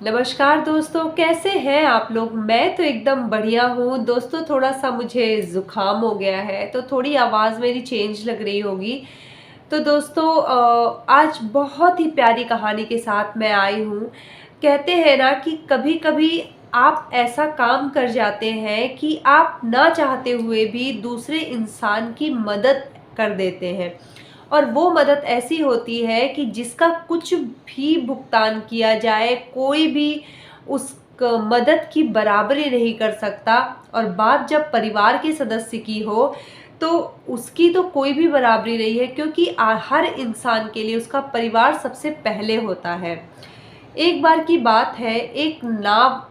नमस्कार दोस्तों, कैसे हैं आप लोग। मैं तो एकदम बढ़िया हूँ दोस्तों। थोड़ा सा मुझे ज़ुकाम हो गया है तो थोड़ी आवाज़ मेरी चेंज लग रही होगी। तो दोस्तों आज बहुत ही प्यारी कहानी के साथ मैं आई हूँ। कहते हैं ना कि कभी कभी आप ऐसा काम कर जाते हैं कि आप ना चाहते हुए भी दूसरे इंसान की मदद कर देते हैं। और वो मदद ऐसी होती है कि जिसका कुछ भी भुगतान किया जाए, कोई भी उस मदद की बराबरी नहीं कर सकता। और बात जब परिवार के सदस्य की हो तो उसकी तो कोई भी बराबरी नहीं है, क्योंकि हर इंसान के लिए उसका परिवार सबसे पहले होता है। एक बार की बात है, एक नाव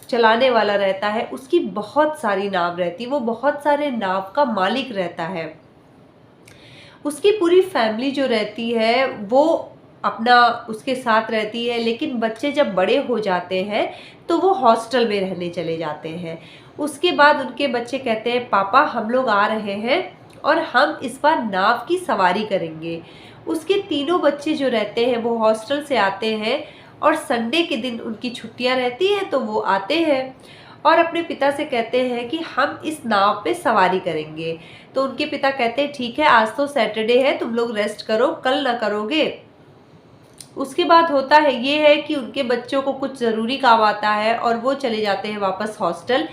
चलाने वाला रहता है, उसकी बहुत सारी नाव रहती, वो बहुत सारे नाव का मालिक रहता है। उसकी पूरी फैमिली जो रहती है वो अपना उसके साथ रहती है, लेकिन बच्चे जब बड़े हो जाते हैं तो वो हॉस्टल में रहने चले जाते हैं। उसके बाद उनके बच्चे कहते हैं, पापा हम लोग आ रहे हैं और हम इस बार नाव की सवारी करेंगे। उसके तीनों बच्चे जो रहते हैं वो हॉस्टल से आते हैं और संडे के दिन उनकी छुट्टियां रहती हैं तो वो आते हैं और अपने पिता से कहते हैं कि हम इस नाव पे सवारी करेंगे। तो उनके पिता कहते हैं, ठीक है, आज तो सैटरडे है, तुम लोग रेस्ट करो, कल ना करोगे। उसके बाद होता है ये है कि उनके बच्चों को कुछ ज़रूरी काम आता है और वो चले जाते हैं वापस हॉस्टल।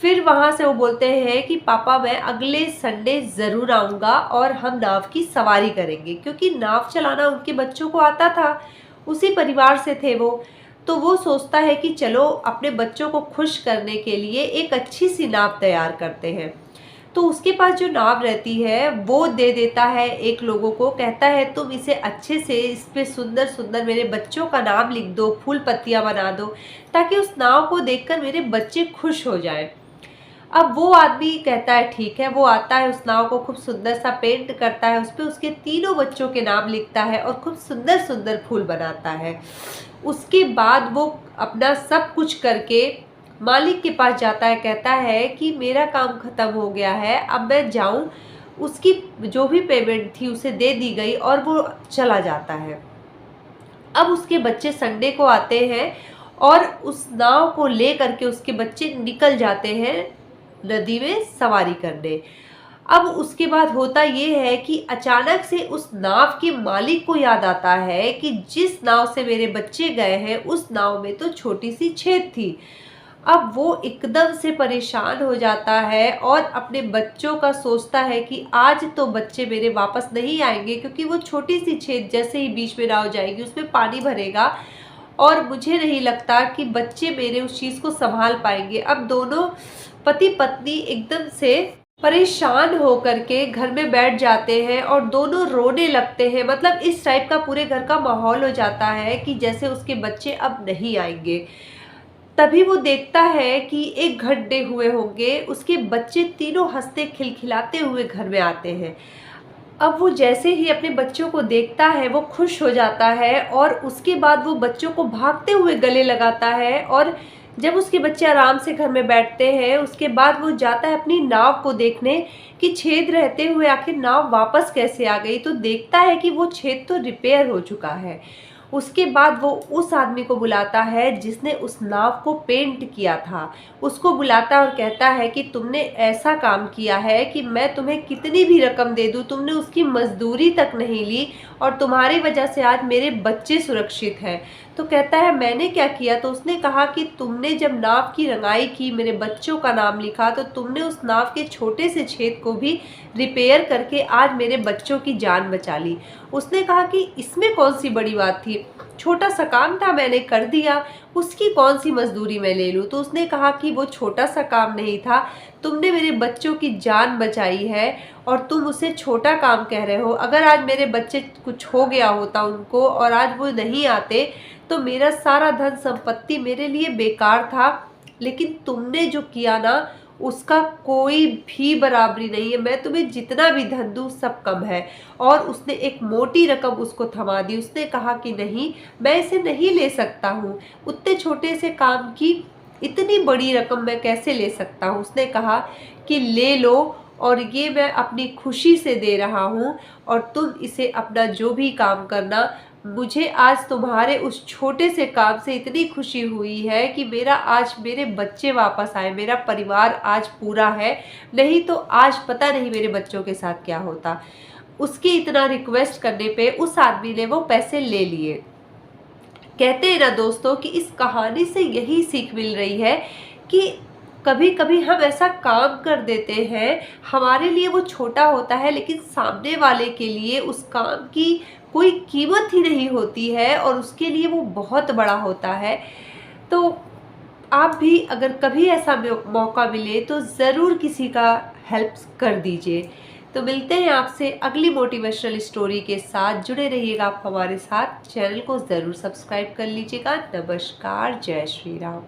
फिर वहाँ से वो बोलते हैं कि पापा मैं अगले संडे ज़रूर आऊँगा और हम नाव की सवारी करेंगे, क्योंकि नाव चलाना उनके बच्चों को आता था, उसी परिवार से थे वो। तो वो सोचता है कि चलो अपने बच्चों को खुश करने के लिए एक अच्छी सी नाव तैयार करते हैं। तो उसके पास जो नाव रहती है वो दे देता है एक लोगों को, कहता है तुम इसे अच्छे से इस पे सुंदर सुंदर मेरे बच्चों का नाम लिख दो, फूल पत्तियां बना दो, ताकि उस नाव को देखकर मेरे बच्चे खुश हो जाएं। अब वो आदमी कहता है ठीक है, वो आता है, उस नाव को खूब सुंदर सा पेंट करता है, उस पे उसके तीनों बच्चों के नाम लिखता है और खूब सुंदर सुंदर फूल बनाता है। उसके बाद वो अपना सब कुछ करके मालिक के पास जाता है, कहता है कि मेरा काम खत्म हो गया है, अब मैं जाऊं। उसकी जो भी पेमेंट थी उसे दे दी गई और वो चला जाता है। अब उसके बच्चे संडे को आते हैं और उस नाव को ले करके उसके बच्चे निकल जाते हैं नदी में सवारी करने। अब उसके बाद होता ये है कि अचानक से उस नाव के मालिक को याद आता है कि जिस नाव से मेरे बच्चे गए हैं उस नाव में तो छोटी सी छेद थी। अब वो एकदम से परेशान हो जाता है और अपने बच्चों का सोचता है कि आज तो बच्चे मेरे वापस नहीं आएंगे, क्योंकि वो छोटी सी छेद जैसे ही बीच में नाव जाएगी उसमें पानी भरेगा और मुझे नहीं लगता कि बच्चे मेरे उस चीज़ को संभाल पाएंगे। अब दोनों पति पत्नी एकदम से परेशान होकर के घर में बैठ जाते हैं और दोनों रोने लगते हैं। मतलब इस टाइप का पूरे घर का माहौल हो जाता है कि जैसे उसके बच्चे अब नहीं आएंगे। तभी वो देखता है कि 1 घंटे हुए होंगे, उसके बच्चे तीनों हंसते खिलखिलाते हुए घर में आते हैं। अब वो जैसे ही अपने बच्चों को देखता है वो खुश हो जाता है और उसके बाद वो बच्चों को भागते हुए गले लगाता है। और जब उसके बच्चे आराम से घर में बैठते हैं उसके बाद वो जाता है अपनी नाव को देखने कि छेद रहते हुए आखिर नाव वापस कैसे आ गई। तो देखता है कि वो छेद तो रिपेयर हो चुका है। उसके बाद वो उस आदमी को बुलाता है जिसने उस नाव को पेंट किया था, उसको बुलाता है और कहता है कि तुमने ऐसा काम किया है कि मैं तुम्हें कितनी भी रकम दे दूं, तुमने उसकी मजदूरी तक नहीं ली और तुम्हारी वजह से आज मेरे बच्चे सुरक्षित हैं। तो कहता है मैंने क्या किया। तो उसने कहा कि तुमने जब नाव की रंगाई की, मेरे बच्चों का नाम लिखा, तो तुमने उस नाव के छोटे से छेद को भी रिपेयर करके आज मेरे बच्चों की जान बचा ली। उसने कहा कि इसमें कौन सी बड़ी बात थी, छोटा सा काम था, मैंने कर दिया, उसकी कौन सी मजदूरी मैं ले लूँ। तो उसने कहा कि वो छोटा सा काम नहीं था, तुमने मेरे बच्चों की जान बचाई है और तुम उसे छोटा काम कह रहे हो। अगर आज मेरे बच्चे कुछ हो गया होता उनको और आज वो नहीं आते तो मेरा सारा धन संपत्ति मेरे लिए बेकार था। लेकिन तुमने जो किया ना उसका कोई भी बराबरी नहीं है, मैं तुम्हें जितना भी धन दूँ सब कम है। और उसने एक मोटी रकम उसको थमा दी। उसने कहा कि नहीं, मैं इसे नहीं ले सकता हूँ, उतने छोटे से काम की इतनी बड़ी रकम मैं कैसे ले सकता हूँ। उसने कहा कि ले लो और ये मैं अपनी खुशी से दे रहा हूँ और तुम इसे अपना जो भी काम करना मुझे आज तुम्हारे उस छोटे से काम से इतनी खुशी हुई है कि मेरा आज मेरे बच्चे वापस आए, मेरा परिवार आज पूरा है, नहीं तो आज पता नहीं मेरे बच्चों के साथ क्या होता। उसके इतना रिक्वेस्ट करने पे उस आदमी ने वो पैसे ले लिए। कहते हैं ना दोस्तों कि इस कहानी से यही सीख मिल रही है कि कभी कभी हम ऐसा काम कर देते हैं, हमारे लिए वो छोटा होता है लेकिन सामने वाले के लिए उस काम की कोई कीमत ही नहीं होती है और उसके लिए वो बहुत बड़ा होता है। तो आप भी अगर कभी ऐसा मौका मिले तो ज़रूर किसी का हेल्प कर दीजिए। तो मिलते हैं आपसे अगली मोटिवेशनल स्टोरी के साथ। जुड़े रहिएगा आप हमारे साथ, चैनल को ज़रूर सब्सक्राइब कर लीजिएगा। नमस्कार, जय श्री राम।